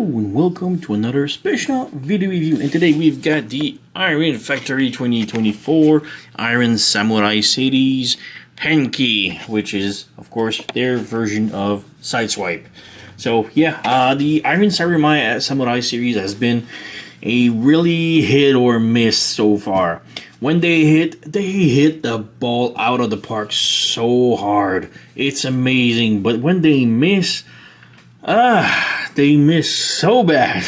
and welcome to another special video review, and today we've got the Iron Factory 2024 Iron Samurai series Enki, which is of course their version of Sideswipe. So yeah, the Iron Samurai series has been a really hit or miss so far. When they hit the ball out of the park so hard. It's amazing, but when they miss, they miss so bad.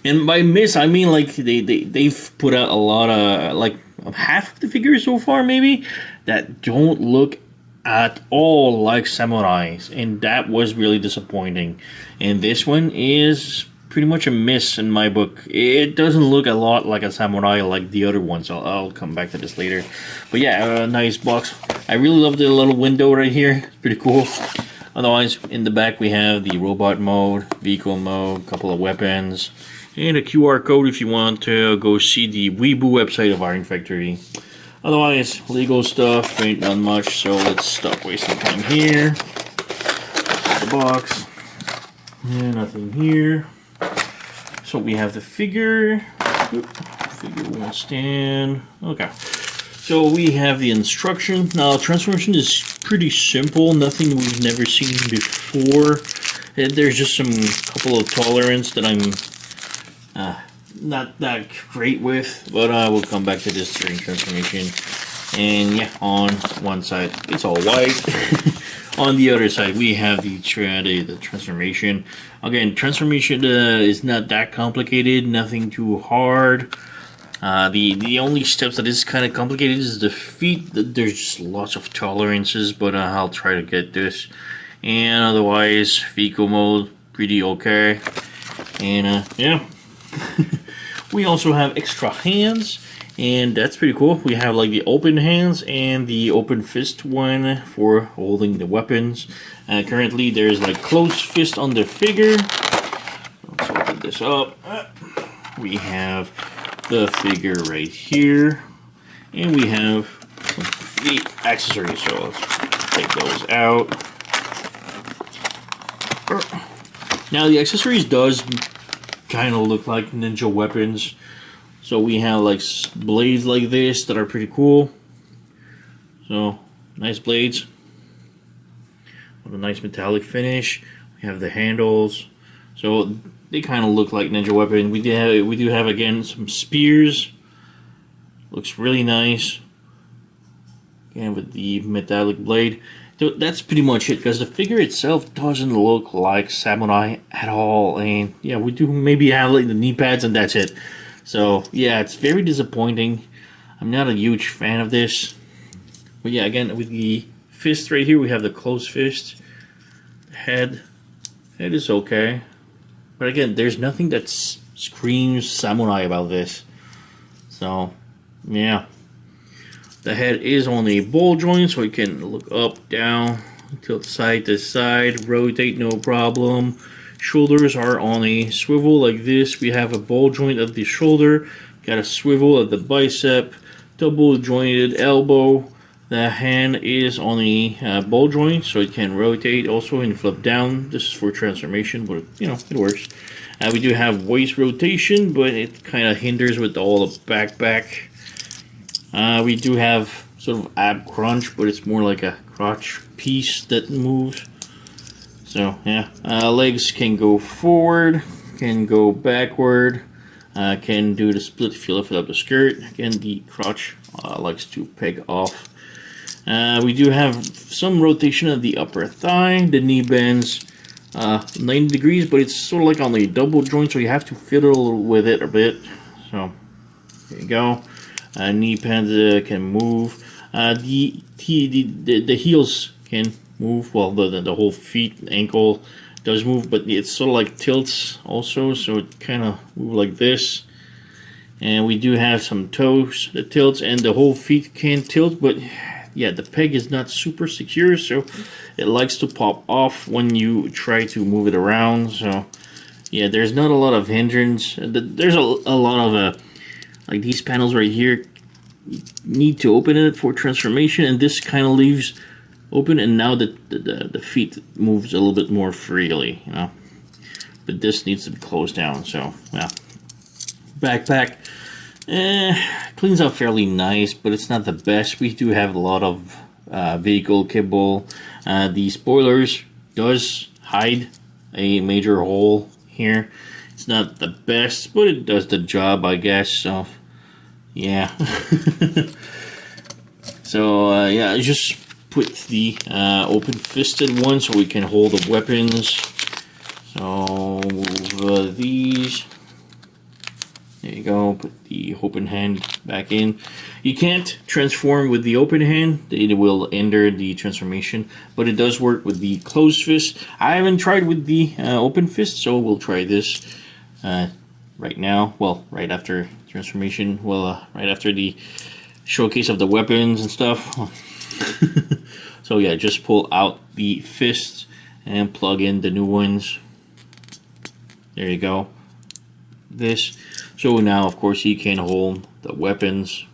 And by miss, I mean like they've put out a lot of, like half of the figures so far maybe, that don't look at all like samurais, and that was really disappointing. And this one is pretty much a miss in my book. It doesn't look a lot like a samurai like the other ones. I'll come back to this later. But yeah, nice box. I really love the little window right here. It's pretty cool. Otherwise, in the back we have the robot mode, vehicle mode, couple of weapons, and a QR code if you want to go see the Weeboo website of Iron Factory. Otherwise, legal stuff, ain't done much, so let's stop wasting time here. The box. Yeah, nothing here. So we have the figure. Figure won't stand. Okay. So we have the instruction. Now, transformation is pretty simple. Nothing we've never seen before. And there's just some couple of tolerance that I'm not that great with, but we'll come back to this during transformation. And yeah, on one side it's all white. On the other side we have the transformation. Again, transformation is not that complicated, nothing too hard. The only steps that is kind of complicated is the feet. There's just lots of tolerances, but I'll try to get this. And otherwise, vehicle mode, pretty okay. And yeah. We also have extra hands, and that's pretty cool. We have like the open hands and the open fist one for holding the weapons. Currently there's like closed fist on the figure. Let's open this up. We have the figure right here, and we have the accessories. So let's take those out. Now the accessories does kind of look like ninja weapons. So we have like blades like this that are pretty cool. So nice blades with a nice metallic finish. We have the handles. So they kind of look like ninja weapon. We do have again some spears. Looks really nice. Again with the metallic blade. So that's pretty much it, because the figure itself doesn't look like samurai at all. And yeah, we do maybe have like the knee pads, and that's it. So yeah, it's very disappointing. I'm not a huge fan of this. But yeah, again with the fist right here, we have the closed fist. The head is okay. But again, there's nothing that screams samurai about this. So, yeah. The head is on a ball joint, so you can look up, down, tilt side to side, rotate, no problem. Shoulders are on a swivel like this. We have a ball joint at the shoulder, got a swivel at the bicep, double jointed elbow. The hand is on a ball joint, so it can rotate also and flip down. This is for transformation, but you know, it works. We do have waist rotation, but it kind of hinders with all the back. We do have sort of ab crunch, but it's more like a crotch piece that moves. So yeah, legs can go forward, can go backward, can do the split if you lift up the skirt. Again, the crotch likes to peg off. We do have some rotation of the upper thigh. The knee bends 90 degrees, but it's sort of like on the double joint, so you have to fiddle with it a bit. So there you go. Knee pads can move. The heels can move. Well, the whole feet, ankle does move, but it's sort of like tilts also, so it kind of moves like this. And we do have some toes that tilts, and the whole feet can tilt, but yeah, the peg is not super secure, so it likes to pop off when you try to move it around. So yeah, there's not a lot of hindrance. There's a lot of like these panels right here, you need to open it for transformation, and this kind of leaves open, and now the feet moves a little bit more freely, you know. but this needs to be closed down. So yeah, backpack cleans up fairly nice, but it's not the best. We do have a lot of vehicle kibble. The spoilers does hide a major hole here. It's not the best, but it does the job, I guess. So yeah. So yeah, I just put the open-fisted one so we can hold the weapons. So move these. There you go. Put the open hand back in. You can't transform with the open hand. It will hinder the transformation, but it does work with the closed fist. I haven't tried with the open fist, so we'll try this right now. Well, right after transformation. Well, right after the showcase of the weapons and stuff. So yeah, just pull out the fists and plug in the new ones. There you go. This. So now, of course, you can hold the weapons.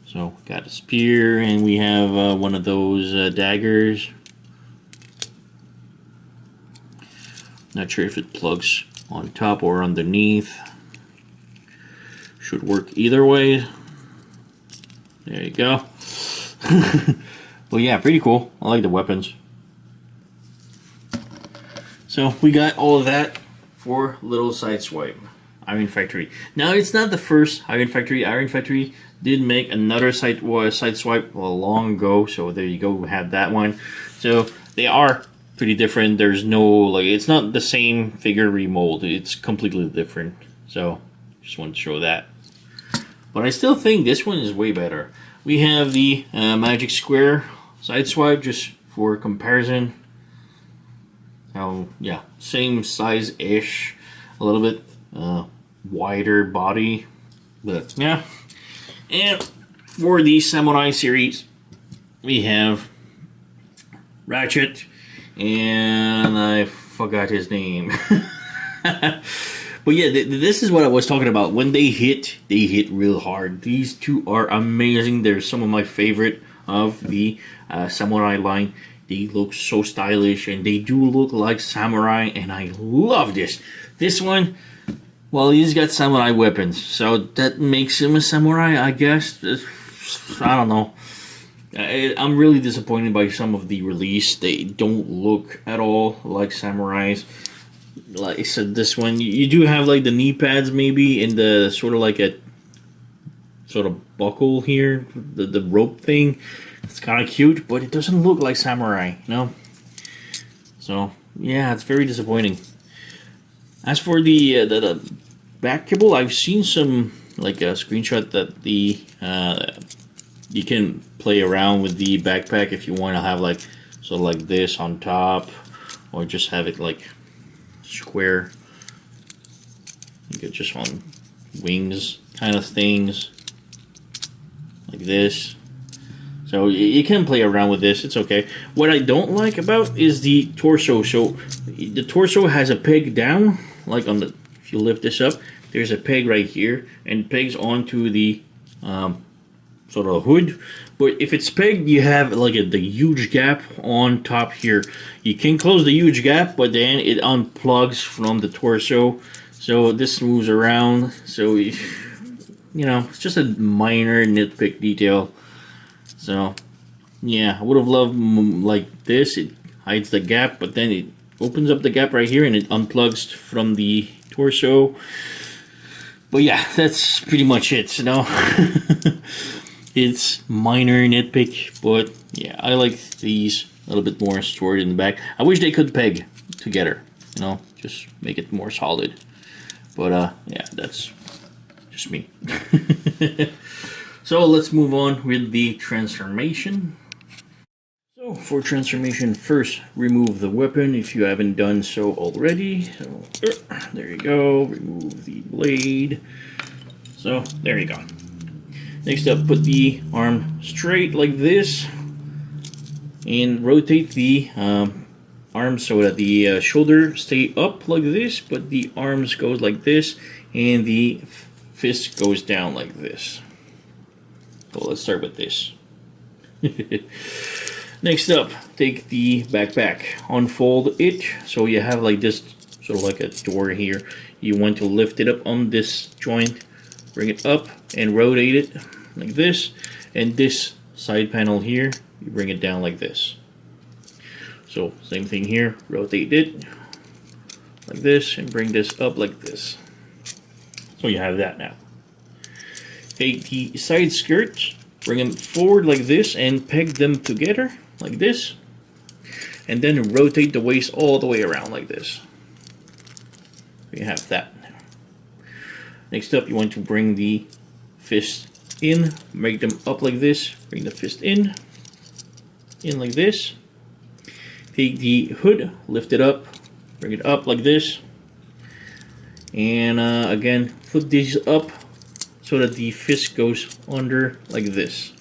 So got a spear, and we have one of those daggers. Not sure if it plugs on top or underneath. Should work either way. There you go. Well, yeah, pretty cool. I like the weapons. So we got all of that for little Sideswipe. Iron Factory. Now, it's not the first Iron Factory. Iron Factory did make another Sideswipe long ago. So there you go. We have that one. So they are pretty different. There's no, like, it's not the same figure remold. It's completely different. So just wanted to show that. But I still think this one is way better. We have the Magic Square Sideswipe just for comparison. Yeah, same size-ish, a little bit wider body, but yeah. And for the Samurai series, we have Ratchet, and I forgot his name. But yeah, this is what I was talking about. When they hit real hard. These two are amazing. They're some of my favorite of the Samurai line. They look so stylish, and they do look like samurai, and I love this. This one, well, he's got samurai weapons, so that makes him a samurai, I guess. I don't know. I'm really disappointed by some of the release. They don't look at all like samurais. Like I said, this one, you do have like the knee pads maybe, and the sort of like a sort of buckle here, the rope thing. It's kind of cute, but it doesn't look like samurai, you know? So, yeah, it's very disappointing. As for the back kibble, I've seen some, like a screenshot that the you can play around with the backpack if you want to have like, sort of like this on top, or just have it like square. You get just on wings kind of things, like this. So you can play around with this, it's okay. What I don't like about is the torso. So the torso has a peg down, like on the, if you lift this up, there's a peg right here, and pegs onto the sort of hood. But if it's pegged, you have like the huge gap on top here. You can close the huge gap, but then it unplugs from the torso. So this moves around. So, you know, it's just a minor nitpick detail. So, yeah, I would have loved like this. It hides the gap, but then it opens up the gap right here and it unplugs from the torso. But yeah, that's pretty much it, you know. It's minor nitpick, but yeah, I like these a little bit more stored in the back. I wish they could peg together, you know, just make it more solid. But yeah, that's just me. So let's move on with the transformation. So for transformation, first remove the weapon if you haven't done so already. So there you go, remove the blade. So there you go. Next up, put the arm straight like this and rotate the arms so that the shoulder stay up like this, but the arms goes like this and the fist goes down like this. So let's start with this. Next up, take the backpack, unfold it, so you have like this, sort of like a door here. You want to lift it up on this joint, bring it up and rotate it like this, and this side panel here, you bring it down like this. So same thing here, rotate it like this and bring this up like this. So you have that now. Take the side skirts, bring them forward like this and peg them together like this, and then rotate the waist all the way around like this. You have that. Next up, you want to bring the fist in, make them up like this, bring the fist in like this. Take the hood, lift it up, bring it up like this, and again flip these up so that the fist goes under like this.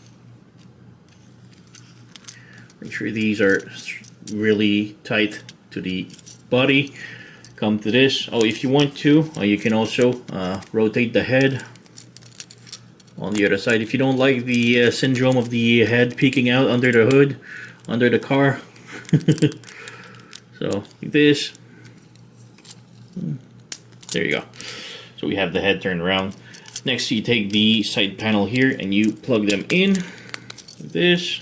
Make sure these are really tight to the body. Come to this. Oh, if you want to, you can also rotate the head on the other side. If you don't like the syndrome of the head peeking out under the hood, under the car. So like this. There you go. So we have the head turned around. Next, you take the side panel here and you plug them in like this.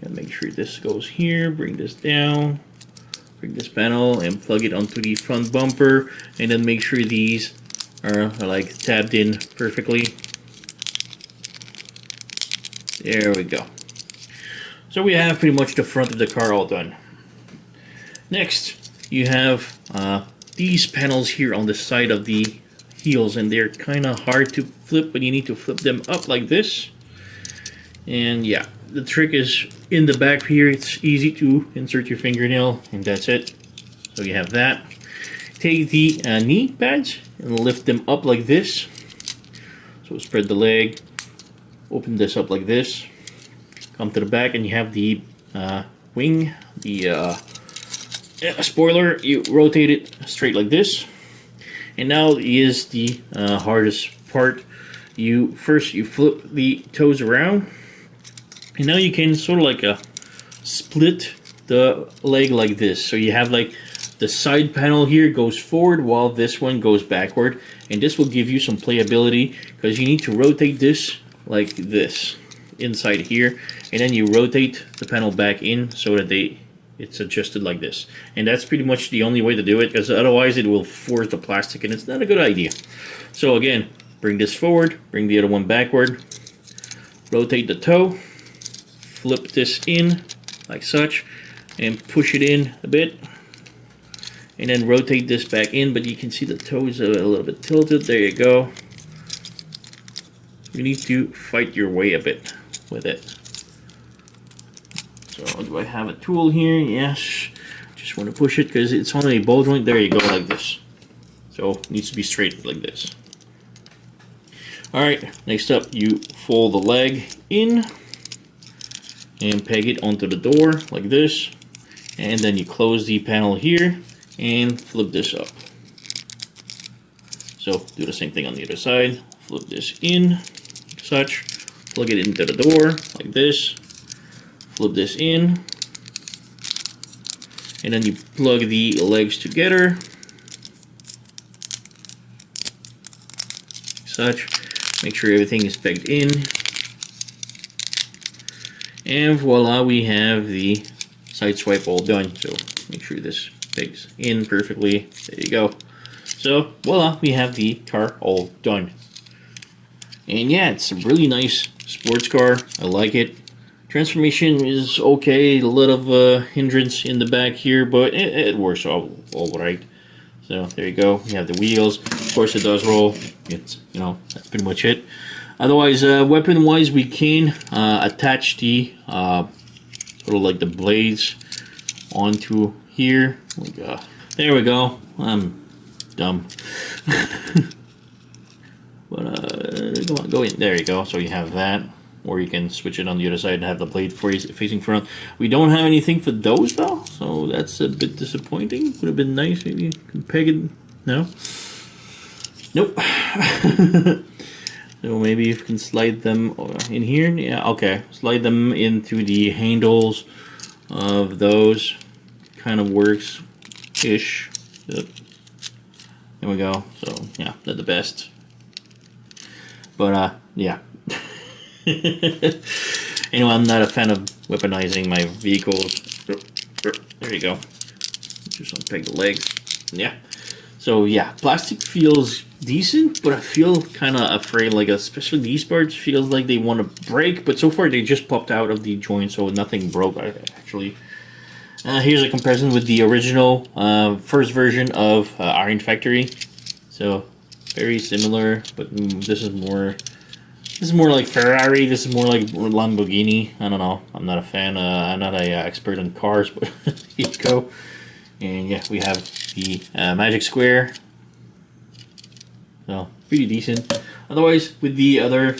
And make sure this goes here. Bring this down. Bring this panel and plug it onto the front bumper, and then make sure these are like tabbed in perfectly. There we go. So we have pretty much the front of the car all done. Next, you have these panels here on the side of the heels, and they're kind of hard to flip, but you need to flip them up like this. And yeah, the trick is in the back here. It's easy to insert your fingernail, and that's it. So you have that. Take the knee pads and lift them up like this. So spread the leg, open this up like this. Come to the back and you have the wing, the spoiler. You rotate it straight like this. And now is the hardest part. First you flip the toes around, and now you can sort of like split the leg like this. So you have like the side panel here goes forward while this one goes backward, and this will give you some playability because you need to rotate this like this inside here, and then you rotate the panel back in so that it's adjusted like this. And that's pretty much the only way to do it, because otherwise it will force the plastic and it's not a good idea. So again, bring this forward, bring the other one backward, rotate the toe, flip this in like such, and push it in a bit, and then rotate this back in, but you can see the toes are a little bit tilted. There you go. You need to fight your way a bit with it. So do I have a tool here? Yes. Just want to push it because it's on a ball joint. There you go, like this. So it needs to be straight like this. Alright, next up you fold the leg in and peg it onto the door like this, and then you close the panel here and flip this up. So do the same thing on the other side. Flip this in like such, plug it into the door like this, flip this in, and then you plug the legs together like such. Make sure everything is pegged in, and voila, we have the Sideswipe all done. So make sure this pegs in perfectly. There you go. So voila, we have the car all done. And yeah, it's a really nice sports car. I like it. Transformation is okay. A lot of hindrance in the back here, but it works all right. So there you go. You have the wheels. Of course, it does roll. It's, you know, that's pretty much it. Otherwise, weapon-wise, we can attach the sort of like the blades onto here. Like, there we go. I'm dumb. But come on, go in. There you go. So you have that. Or you can switch it on the other side and have the blade facing front. We don't have anything for those though, so that's a bit disappointing. Would have been nice. Maybe you can peg it. No? Nope. So maybe you can slide them in here. Yeah, okay. Slide them into the handles of those. Kind of works ish. Yep. There we go. So yeah, they're the best. But yeah. Anyway, I'm not a fan of weaponizing my vehicles. There you go. Just unpeg the legs. Yeah. So yeah, plastic feels decent, but I feel kind of afraid. Like especially these parts feels like they want to break, but so far they just popped out of the joint, so nothing broke actually. Here's a comparison with the original first version of Iron Factory. So very similar, but this is more. This is more like Ferrari. This is more like Lamborghini. I don't know. I'm not a fan. I'm not a expert on cars, but here you go. And yeah, we have the Magic Square. So pretty decent. Otherwise, with the other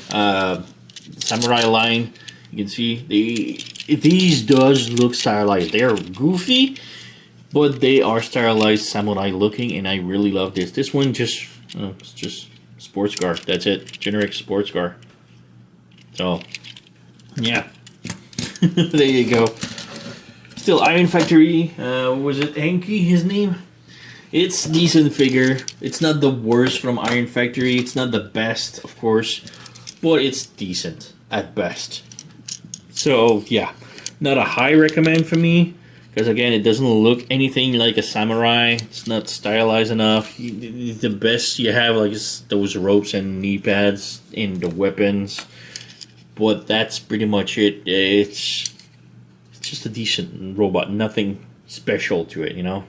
Samurai line, you can see these does look stylized. They are goofy, but they are stylized Samurai looking, and I really love this. This one just it's just sports car. That's it. Generic sports car. So yeah, there you go. Still Iron Factory. Was it Enki? His name? It's decent figure. It's not the worst from Iron Factory. It's not the best, of course, but it's decent at best. So yeah, not a high recommend for me, because again, it doesn't look anything like a samurai. It's not stylized enough. The best you have like is those ropes and knee pads and the weapons, but that's pretty much it. It's just a decent robot. Nothing special to it, you know.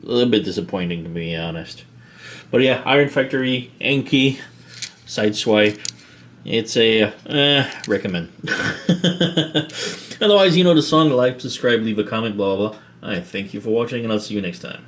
A little bit disappointing, to be honest. But yeah, Iron Factory, Enki, Sideswipe. It's a recommend. Otherwise, you know the song. Like, subscribe, leave a comment, blah, blah, blah. I thank you for watching, and I'll see you next time.